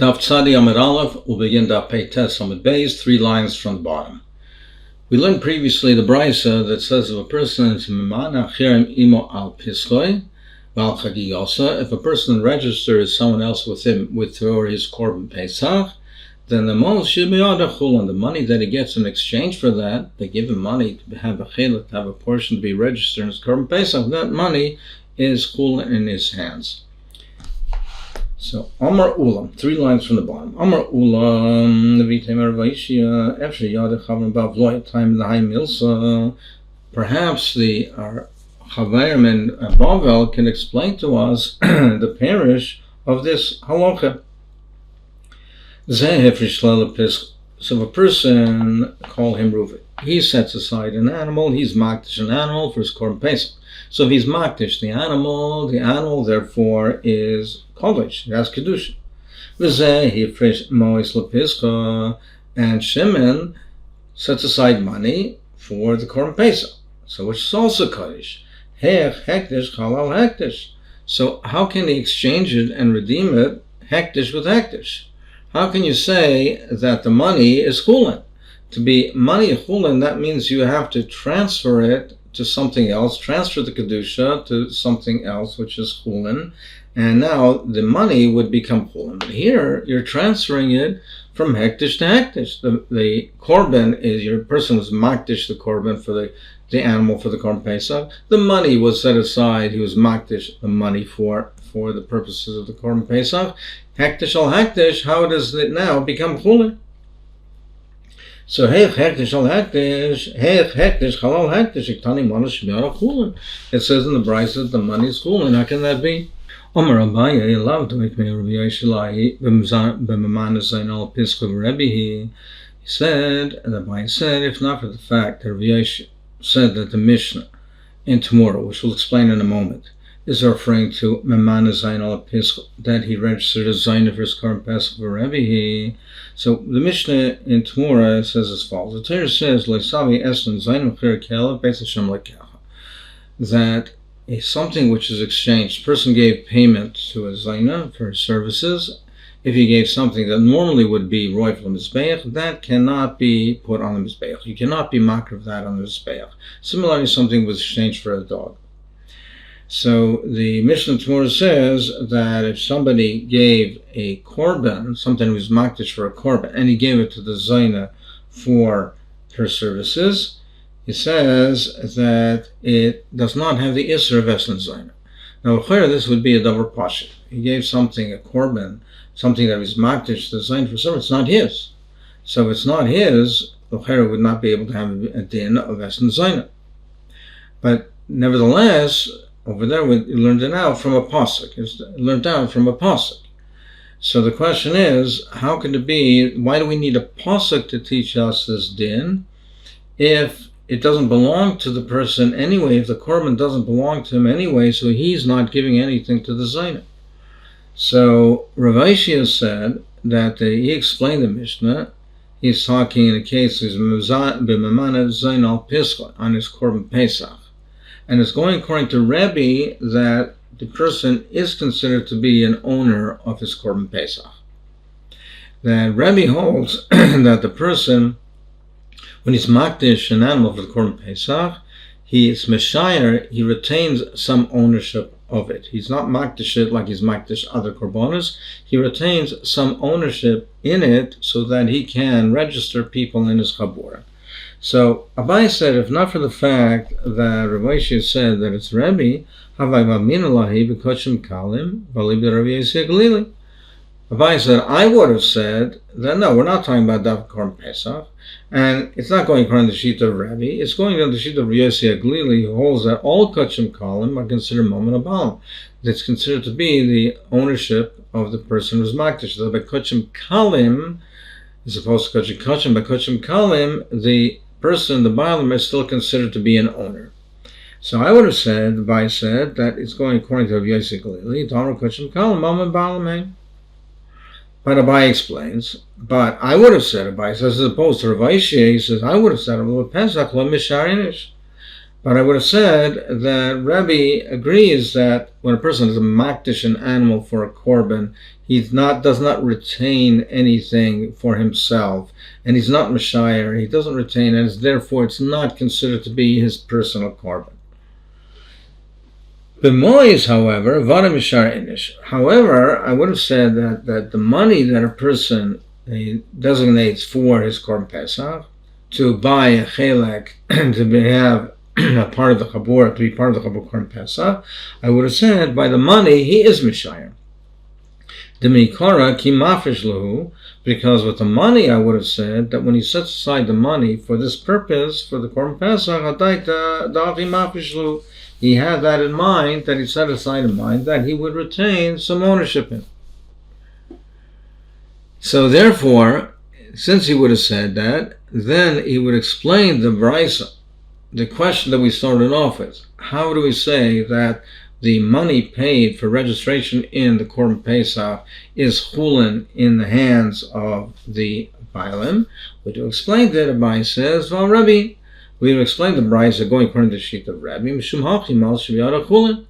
Daf Tzadi Amud Aleph, we'll begin Daf Pei Tes Amud Beis, 3 lines from the bottom. We learned previously the Brisa that says if a person is Memana Cherem Imo Al Pischoi, Val Chagiyosa, if a person registers someone else with him for his Korban Pesach, then the most should be Adachul, the money that he gets in exchange for that, they give him money to have a chelik, to have a portion to be registered in his Korban Pesach, that money is Chul in his hands. So, Amar Ulam, 3 lines from the bottom. Amar Ulam, perhaps the Chavayim and Bavel can explain to us the parish of this halacha. So, if a person, call him Reuven, he sets aside an animal, he's makdish an animal for his Korban Pesach. So if he's makdish the animal therefore is kodesh, it has kedusha. And Shimon sets aside money for the Korban Pesach, so which is also kodesh. So how can he exchange it and redeem it, hektish with hektish? How can you say that the money is chulin? To be money chulin, that means you have to transfer it to something else, transfer the kedusha to something else, which is chulin, and now the money would become chulin. But here, you're transferring it from hektish to hektish. The korban is, your person was makdish the korban for the animal for the Korban Pesach. The money was set aside, he was makdish the money for the purposes of the Korban Pesach. Hektish al hektish, how does it now become chulin? So hektish al hektish, halal hektish, iktani manash shmiara chulin. It says in the Brisa that the money is chulin. How can that be? Omar Abaye allowed to make me Rabbi Yishalai b'mamana zayin al pischa v'rebihi. He said, and Abaye said, if not for the fact that Rabbi Yishalai said that the Mishnah in tomorrow, which we'll explain in a moment, is referring to Memana Zayin al Pischa, that he registered as Zayin for his Korban Pesach v'rebihi. So the Mishnah in Torah says as follows. The Torah says, "Leisavi esn zayin mechir kela beis Hashem lekecha," that something which is exchanged. Person gave payment to a zayna for his services. If he gave something that normally would be roy from the mizbeach, that cannot be put on the mizbeach. You cannot be makar of that on the mizbeach. Similarly, something was exchanged for a dog. So the Mishnah Torah says that if somebody gave a korban, something was makdish for a korban, and he gave it to the zayna for her services, he says that it does not have the isser of Eslen Zayna. Now, this would be a double pasha. He gave something, a korban, something that was makdish to the zayna for service. It's not his. So if it's not his, the would not be able to have a din of Eslen Zayna. But nevertheless, over there we learned it out from a pasuk. It's learned out from a pasuk. So the question is, how can it be? Why do we need a pasuk to teach us this din if it doesn't belong to the person anyway? If the korban doesn't belong to him anyway, so he's not giving anything to the zayna. So Rav Aishia said that he explained the Mishnah. He's talking in a case of b'mamana zayin al pischa on his Korban Pesach. And it's going according to Rebbe that the person is considered to be an owner of his Korban Pesach. That Rebbe holds that the person, when he's makdish an animal for the Korban Pesach, he is meshayar, he retains some ownership of it. He's not makdish it like he's makdish other korbanos. He retains some ownership in it so that he can register people in his chabura. So Abai said, if not for the fact that Rav Aishia said that it's Rebbe, Abai said, I would have said that no, we're not talking about Dav Korban Pesach, and it's not going according to the sheet of Rebbe, it's going on the sheet of Yossi Aglili, who holds that all Kachim Kalim are considered Momen Abalim. It's considered to be the ownership of the person who's Makdish. So by Kachim Kalim, as opposed to Kachim Kachim, by Kachim Kalim, the person, the Baalim, is still considered to be an owner. So I would have said, Abai said, that it's going according to Yossi Aglili, Damar Kachim Kalim, Momen Baalim. But Abai explains, but I would have said, Abai says, as opposed to Rav Aishia, he says, I would have said, Pesach lo misharinish. But I would have said that Rabbi agrees that when a person is a makdish an animal for a korban, he does not retain anything for himself, and he's not mishayir. He doesn't retain, and therefore it's not considered to be his personal korban. B'mois, however, vada mishar inish. However, I would have said that the money that a person designates for his korban pesach to buy a chelek to have a part of the chabur, to be part of the chabur korban pesach, I would have said by the money he is mishayir. Demikara ki mafish lahu, because with the money I would have said that when he sets aside the money for this purpose, for the korban pesach, davi mafish lahu, he had that in mind, that he set aside in mind that he would retain some ownership in. So therefore, since he would have said that, then he would explain the brisa, the question that we started off with. How do we say that the money paid for registration in the Korban Pesach is chulin in the hands of the Bailim? We do explain that. Abai says, "Well, Rabbi, we will explain the brisa going according to the sheet of Rabbi. Mishum hachimal shviyara chulin."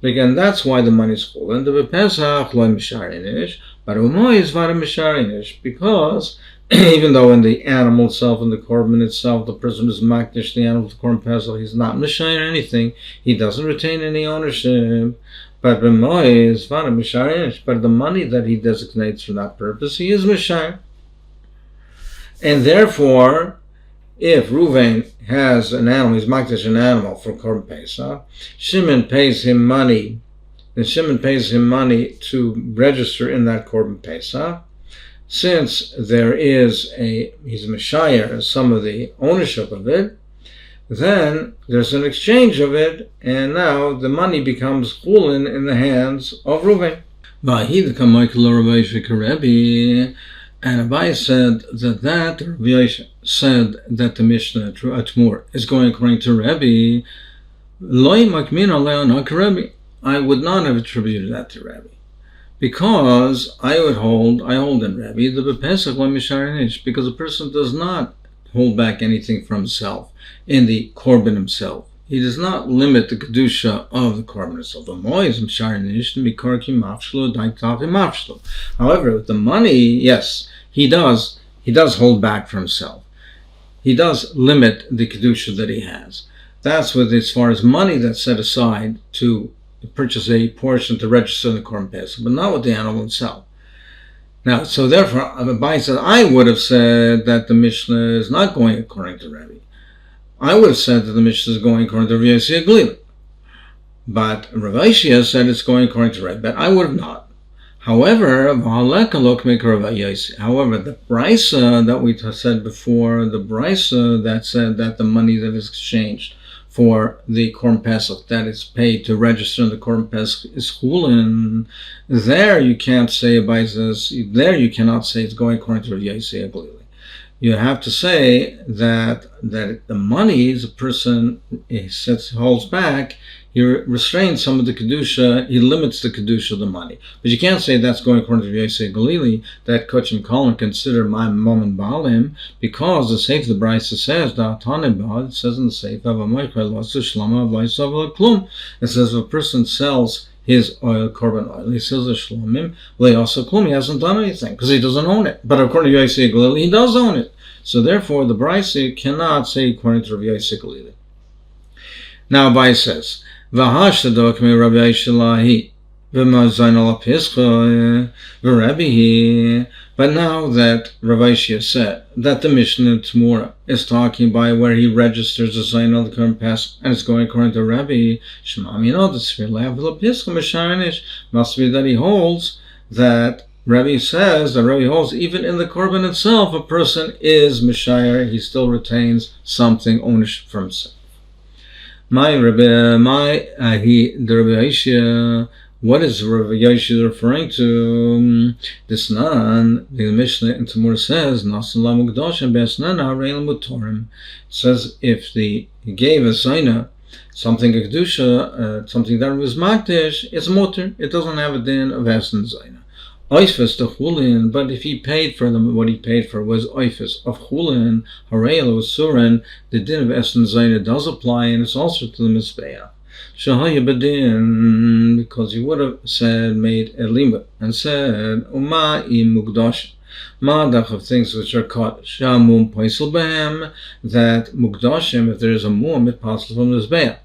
Again, that's why the money is chulin. The Pesach loy mishar inish, but umoy is vada mishar inish, because even though in the animal itself, in the korban itself, the person is makdish the animal, the korban pesach, he's not mishayir or anything, he doesn't retain any ownership. But b'moy is vada mishar inish, but the money that he designates for that purpose, he is mishayir. And therefore, if Reuven has an animal, he's makdish an animal for korban pesach, Shimon pays him money, and Shimon pays him money to register in that korban pesach. Since there is he's a mishayir, some of the ownership of it, then there's an exchange of it, and now the money becomes chulin in the hands of Reuven. And Abai said that Rabbi said that the Mishnah Atmur is going according to Rabbi. I would not have attributed that to Rabbi, because I hold in Rabbi the bepesach lo mishar inish, because a person does not hold back anything from himself in the korban himself. He does not limit the kedusha of the korban itself. However, with the money, yes, he does hold back for himself. He does limit the kedusha that he has. That's with as far as money that's set aside to purchase a portion to register in the korban pesach, but not with the animal itself. Now, so therefore, Abai said, I would have said that the Mishnah is not going according to Rabbi. I would have said that the Mishnah is going according to Rav Yossi Aglili. But Rav Aishia said it's going according to Rabbi, but I would have not. However, the brisa that we said before, the brisa that said that the money that is exchanged for the korban pesach, that is paid to register in the korban pesach, is chulin. There you can't say there you cannot say it's going according to Rav Yossi Aglili. You have to say that the money the person holds back, he restrains some of the kedusha, he limits the kedusha of the money. But you can't say that's going according to Yosef Galili, that Koch and Colin consider my mom and Baalim, because the Seif the Brisa says, it says in the Seif, it says if a person sells his oil, korban oil, he sells a shlomim, also klum, he hasn't done anything, because he doesn't own it. But according to Yosef Galili, he does own it. So therefore, the Brisa cannot say according to Yosef Galili. Now Abai says, V'hashtadok me Rabbi Aishalahi, v'mazayin ala pischa, v'Rabbi. But now that Rav Aishia said that the Mishnah T'mura is talking by where he registers the zayin al the korban pesach, and it's going according to Rabbi, Shemam, the tzvila v'la pischa m'sharinish, must be that he holds that Rabbi says that Rabbi holds even in the korban itself, a person is mishayir, he still retains something ownership for himself. The Rabbi Aishia, what is Rabbi Aishia referring to? This nan, the Mishnah in Tamur says, it says if he gave a zaina, something a kedusha, something that was makdish, it's mutter. It doesn't have a din of essen zaina. Oifus the chulin, but if he paid for them, what he paid for was oifus of chulin, harayel was surin, the din of Essen Zayna does apply, and it's also to the Mizbeach. Shahaya Badin, because he would have said, made a limit, and said, Uma im mugdash, Madach of things which are caught, Shamum Paisel Behem, that mugdashim, if there is a mum, it passes from the Mizbeach.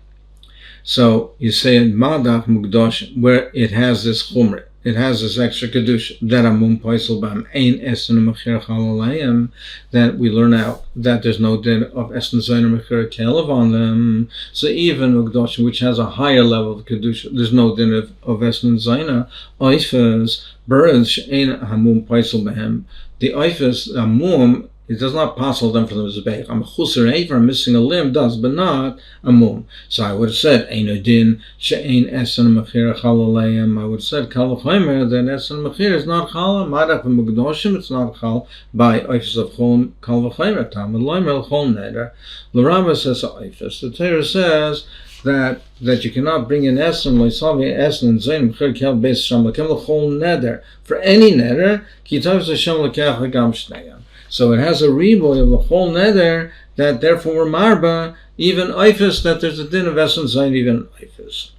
So you say Madach mugdashim, where it has this chumr, it has this extra kedusha, that amum paisel bam ein esen mechir chalalayim, that we learn out that there's no din of esen zayin mechir kelev on them. So even mugdashim, which has a higher level of kedusha, there's no din of esen zayna. Oifes birds ein hamum paisel behem. The oifes amum, it does not passel them for the Mizbeach. I'm chusar ever, missing a limb does, but not a mum. So I would have said, ein adin she'ein esen mechir chalalayim. I would have said, kal v'chomer, that esen mechir is not chal. Madach v'mugdoshim, it's not chal. By oifes of chol, kal v'chomer, tamid loimer, chol neder. L'Rabba says oifes. The Torah says that you cannot bring in esen, loisavi esen, zayin mechir kel beis sham, l'kem l'chol neder. For any neder, ki tavs Hashem l'kech l'gam shneyam. So it has a reboy of the whole nether, that therefore marba, even oifus, that there's a din of essence, zayin, even oifus.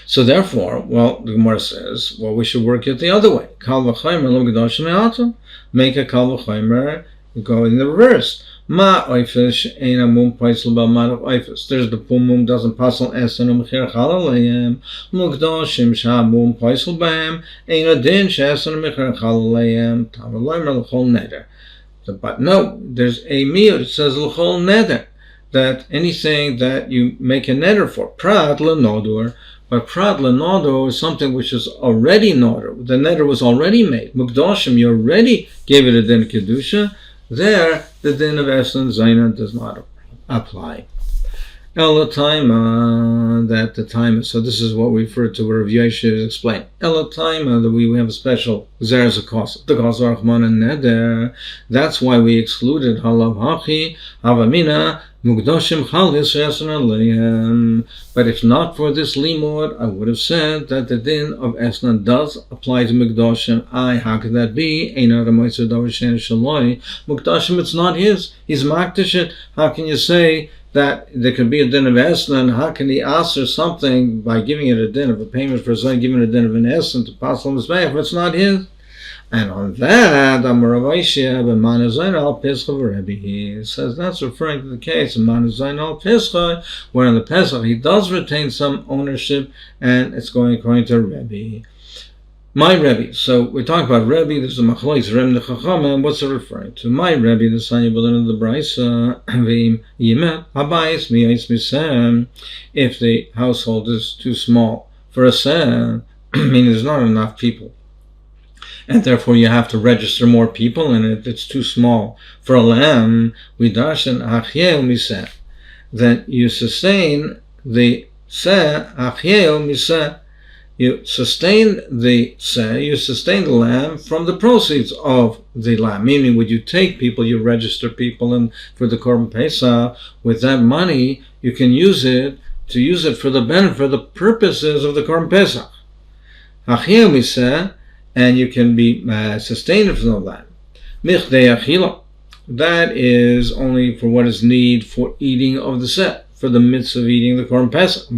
So therefore, well, the Gemara says, well, we should work it the other way. Kal v'chaymer lo gedoshim me'atum. Make a kal v'chaymer go in the reverse. Ma oifus ein amum paisel b'amad of oifus. There's the pumum doesn't passel esen umchir chalalayim. Mugdoshim sha'amum paisel b'hem ein adin she'esen umchir chalalayim. Tamaloymer l'chol neder. But no, there's a miyut. It says l'chol neder, that anything that you make a neder for, prat l'nodur. But prat l'nodur is something which is already nodur. The neder was already made. Mugdoshim, you already gave it a din kedusha. There, the din of Esen Zayna does not apply. Elataima, that the time, so this is what we refer to, where Rav Yoshe explained. Elataima, that we have a special Zeres Akos, the Kos Rachman and Neder. That's why we excluded Halav Hachi, Havamina, Mugdoshim Chalis Esen Alayim. But if not for this limud, I would have said that the din of Esen does apply to Mugdoshim. How could that be? Mugdoshim, it's not his. He's Makdish it. How can you say that there could be a din of Esen, and how can he answer something by giving it a din of a payment for Zayin, giving it a din of an Esen to pass on his back if it's not his? And on that, he says that's referring to the case of Manazayin al Pesach, where in the Pesach he does retain some ownership, and it's going according to Rebbe. My Rebbe. So we're talking about Rebbe. This is a machlokes Rebbe Nechachama. What's it referring to? My Rebbe, the Sanya Belin of the Brisa, V'im Yemet Habayis Miyais Misem. If the household is too small for a sen, meaning there's not enough people, and therefore you have to register more people in it, it's too small for a lamb, we darshan Achyeil Miseh. Then you sustain the seh, Achyeil Miseh. You sustain the lamb from the proceeds of the lamb. Meaning, when you take people, you register people, and for the Korban Pesach, with that money, you can use it for the benefit, for the purposes of the Korban Pesach. Achiyah miseh, and you can be sustained from the lamb. Michdei achila, that is only for what is need for eating of the set, for the mitzvah of eating the Korban Pesach.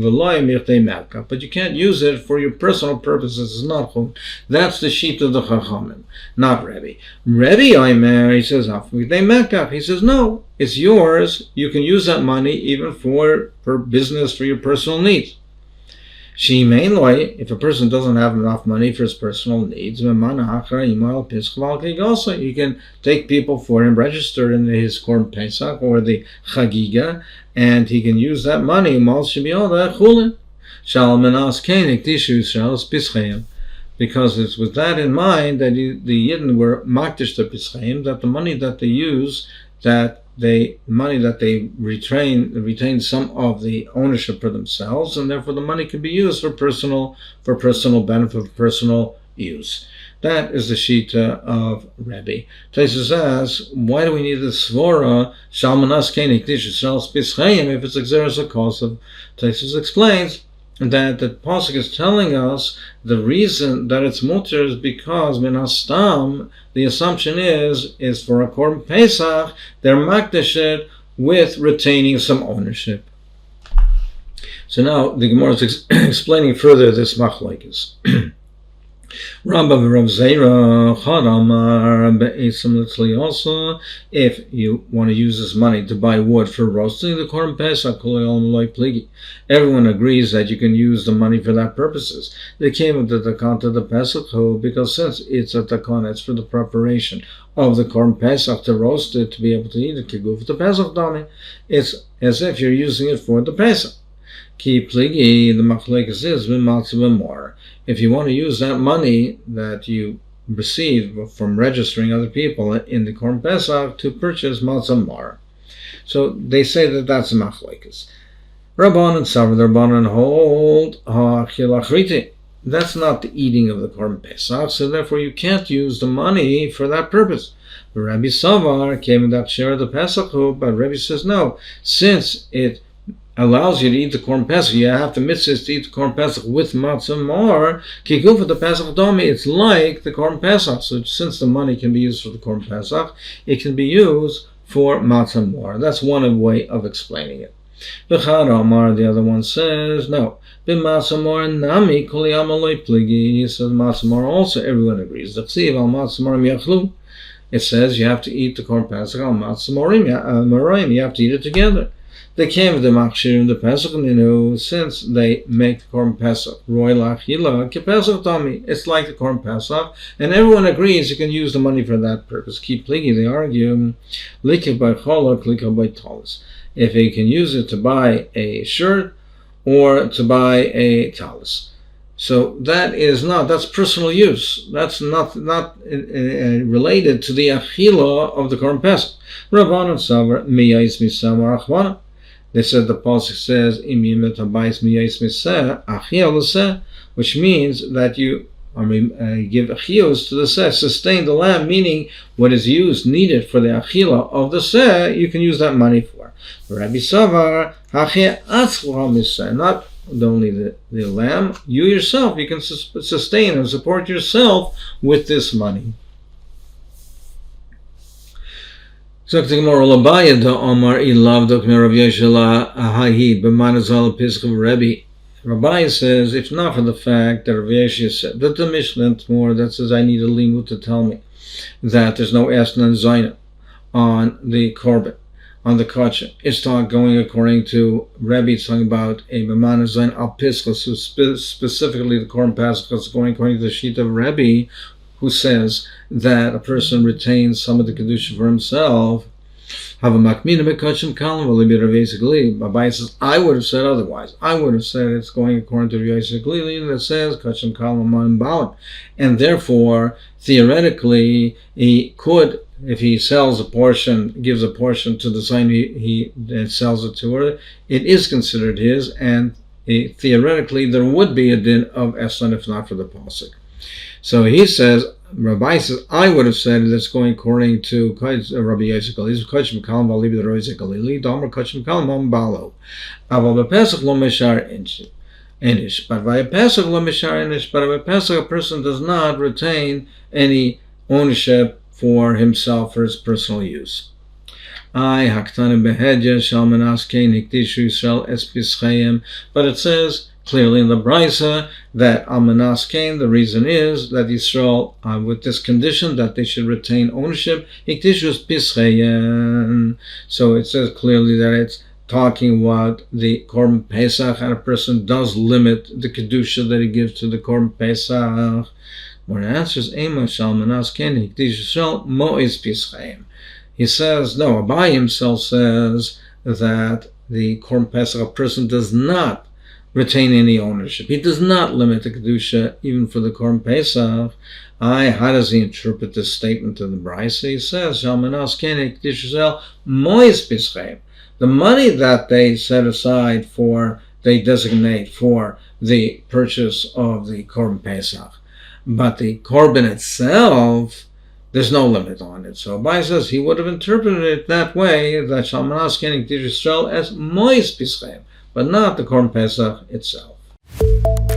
But you can't use it for your personal purposes. It's not chum. That's the shlit of the Chachamim, not Rebbe. Rebbe Omer, he says, he says, no, it's yours. You can use that money even for business, for your personal needs. If a person doesn't have enough money for his personal needs, you can take people for him, register in his Korban Pesach or the Chagiga, and he can use that money because it's with that in mind that the Yidden were makdish the Pesachim, that the money that they use, retain some of the ownership for themselves, and therefore the money can be used for personal benefit, for personal use. That is the shita of Rebbe. Taisus asks, why do we need the svora shalmanas kenik dish if it's exeris a cause of? Taisus explains that the pasuk is telling us the reason that it's mutter is because min hastam, the assumption is for a korban pesach they're makdash it with retaining some ownership. So now the Gemara is explaining further this machlokes. Rambam Rav Zera Chadamar Be'etzim also, if you want to use this money to buy wood for roasting the korban pesach, everyone agrees that you can use the money for that purposes. They came with the takan to the pesach because since it's a takan, it's for the preparation of the korban pesach to roast it to be able to eat it. Kiguf the pesach dami, it's as if you're using it for the pesach. Ki pligi, the machlekes is b'matzah more. If you want to use that money that you receive from registering other people in the korban pesach to purchase matzah mar, so they say that that's a machlekes. Rabban and Savar, the Rabbanan hold ha'chilachriti. That's not the eating of the korban pesach, so therefore you can't use the money for that purpose. Rabbi Savar came in that share of the pesach, but Rabbi says no, since it allows you to eat the korban pesach, you have to mitzvah to eat the korban pesach with matzah mar. Kiguf for the pesach domi, it's like the korban pesach. So since the money can be used for the korban pesach, it can be used for matzah mar. That's one way of explaining it. B'chad Amar, the other one says no. B'matzah mar nami kol yamaloi pligi. He says matzah mar also everyone agrees. D'chsiv al matzah mar miachlu. It says you have to eat the korban pesach al matzah marim. You have to eat it together. They came with the machshir the pesach ninu, since they make the korban pesach roy lachila kepesach tami. It's like the korban pesach, and everyone agrees you can use the money for that purpose. Keep pligi, they argue likah by cholak, likah by talis. If you can use it to buy a shirt or to buy a talis. So that's personal use. That's not related to the achila of the korban pesach. Rabbanan savar miyais misamar achvana. They said the pasuk says im yimet habayis miyais miseh achia l'seh, which means that you give achios to the seh, sustain the lamb, meaning what is needed for the achila of the seh, you can use that money for. Rabbi Savar achia atzla miseh, not only the lamb, you yourself, you can sustain and support yourself with this money. So the Gemara Labaya da Omar ilav dokmer Rav Yeshua ahahi b'manazal pischav Rebbe. Rabbi says, if not for the fact that Rav Yeshua said that the Mishnah more that says I need a limud to tell me that there's no esna and zayna on the korban, on the kachah. It's not going according to Rebbe. It's talking about a b'manazal al pischav, so specifically the korban pesach is going according to the sheet of Rebbe, who says that a person retains some of the kedusha for himself. Abai says, I would have said otherwise. I would have said it's going according to Rav Yosef Glili that says kachim kalam man balam, and therefore theoretically he could, if he sells a portion, gives a portion to the sign he sells it to her, it is considered his, and theoretically there would be a din of eslan if not for the pasuk. So he says, Rabbi says, I would have said it's going according to Rabbi Yosef Galili. Kachim kalam v'alibi the Rabbi Yosef Galili. Domer kachim kalam am balo. Aval b'pesach lo meshar enish. But by a pesach lo meshar enish. But by a pesach, a person does not retain any ownership for himself for his personal use. But it says clearly in the Brisa that Almanas Kain, the reason is that Yisrael, with this condition that they should retain ownership, so it says clearly that it's talking about the Korban Pesach, and a person does limit the Kedusha that he gives to the Korban Pesach. Where the answer is, he says, no, Abai himself says that the Korban Pesach, a person does not retain any ownership. He does not limit the Kedusha even for the Korban Pesach. How does he interpret this statement of the Brisa? He says, the money that they set aside they designate for the purchase of the Korban Pesach. But the Korban itself, there's no limit on it. So Abai says he would have interpreted it that way, that Shalmanas Kenik Yisrael as Mois Pischem, but not the Korban Pesach itself. you.